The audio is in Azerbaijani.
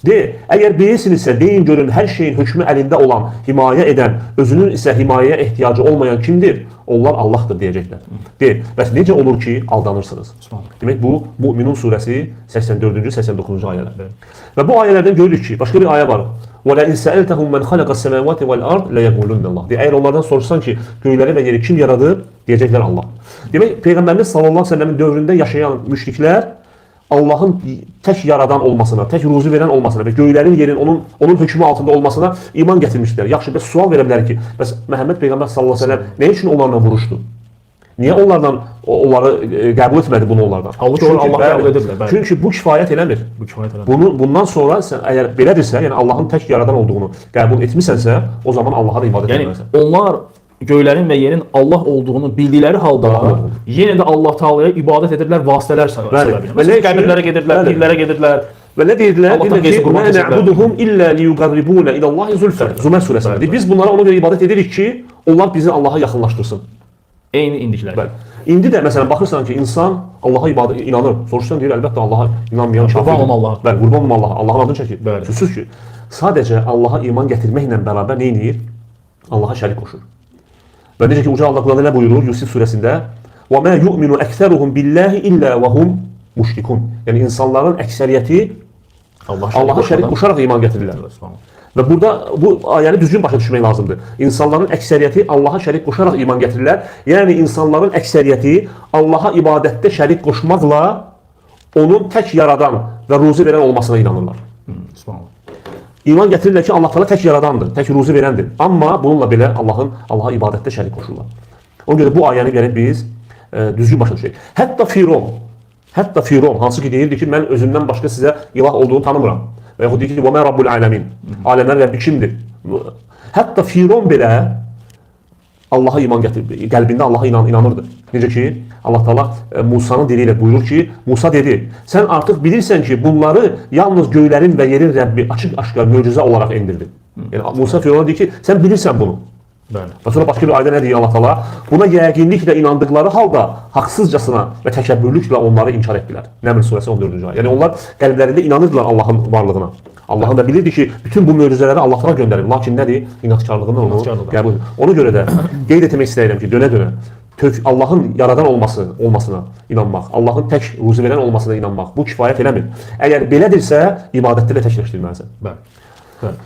Əgər deyilsinizsə, deyin görün, hər şeyin hökmü əlində olan, himayə edən, özünün isə himayəyə ehtiyacı olmayan kimdir? Onlar Allahdır deyəcəklər. Bəs necə olur ki, aldanırsınız? Demək, bu Mü'minun surəsi 84-cü, 89-cu ayələr. Və bu ayələrdən görürük ki, başqa bir ayə var. وَلَاِنْ سَأَلْتَهُمْ مَنْ خَلَقَ السَّمَاوَاتِ وَالْأَرْضِ لَيَقُولُنَّ اللّٰهِ Əgər onlardan soruşsan ki, göyləri və yeri kim yaradır? Deyəcəklər Allah. Demək, Peyğəmbərimiz sallallahu aleyhi ve sellemin dövründə yaşayan müşriklər Allahın tək yaradan olmasına, tək ruzi verən olmasına və göylərin, yerin onun hökmü altında olmasına iman gətirmişlər. Yaxşı, bəs sual verə bilər ki, bəs Məhəmməd Peyğəmbər sallallahu aleyhi ve sellem nə üçün onlarla vuruşdu? Niyə onları qəbul etmədi bunu onlardan? Halbuki Allah qəbul edirlər. Çünki bu kifayət eləmir. Bundan sonra sən əgər belədirsə, yəni Allahın tək yaradan olduğunu qəbul etmisənsə, o zaman Allaha da ibadət etməlisən. Yəni onlar göylərin və yerin Allah olduğunu bildikləri halda yenə də Allah Taala'ya ibadət edirlər, vasitələr sayılır. Məsələn, qəbirlərə gedirlər, pirlərə gedirlər. Və nə deyirlər? Mə nə'buduhum illə liyuqarribunə ilallahi zülfə. Zümər surəsində. Biz bunlara ona görə ibadət edirik ki, onlar bizi Allaha yaxınlaşdırsın. Eyni indikilər. İndi də məsələn baxırsan ki, insan Allaha ibadət inanır. Soruşsan deyir, əlbəttə Allaha inanmayan kafirdir. Qurban olum Allaha. Bəli, qurban olum Allaha. Allahın adını çəkir. Sözsüz ki, sadəcə Allaha iman gətirməklə bərabər nə edir? Allaha şərik qoşur. Və necə ki, Uca Allah Qur'an'da nə buyurur Yusuf surəsində? وَمَا يُؤْمِنُ أَكْثَرُهُمْ بِاللّٰهِ إِلَّا وَهُمْ مُشْرِكُونَ Yəni insanların əksəriyyəti Allaha şərik qoşaraq iman gətirirlər. Və burada bu ayəni düzgün başa düşmək lazımdır. İnsanların əksəriyyəti Allaha şərik qoşaraq iman gətirirlər. Yəni insanların əksəriyyəti Allaha ibadətdə şərik qoşmaqla onun tək yaradan və ruzi verən olmasına inanırlar. İman gətirirlər ki, Allah Teala tək yaradandır, tək ruzi verəndir. Amma bununla belə Allaha ibadətdə şərik qoşurlar. Ona görə bu ayəni gəlib biz düzgün başa düşək. Hətta Firon, hansı ki deyirdi ki, mən özümdən başqa sizə ilah olduğunu tanımıram. Və yaxud deyir ki, وَمَا رَبُّ الْعَالَمِينَ Aləmlər Rəbbi kimdir? Hətta Firon belə Allaha iman gətirdi, qəlbində Allaha inanırdı. Necə ki, Allah Teala Musa'nın dili ilə buyurur ki, Musa dedi, sən artıq bilirsən ki, bunları yalnız göylərin və yerin Rəbbi açıq-aşkar möcüzə olaraq endirdi. Yəni Musa Firona deyir ki, sən bilirsən bunu. Və sonra başqa bir ayda nə deyir Allah Teala? Buna yəqinliklə inandıqları halda haqsızcasına və təkəbbürlüklə onları inkar etdilər. Nəml surəsi 14-cü ayə. Yəni onlar qəlblərində inanırdılar Allahın varlığına. Allahın da bilirdi ki, bütün bu möcüzələri Allah'a göndərir. Lakin nədir? İnatkarlığından onu qəbul edir. Ona görə də qeyd etmək istəyirəm ki, dönə-dönə Allahın yaradan olmasına inanmaq, Allahın tək ruzi verən olmasına inanmaq bu kifayət eləmir. Əgər belədirsə, ibadətdə də təkləşdirməlisən. Bəli.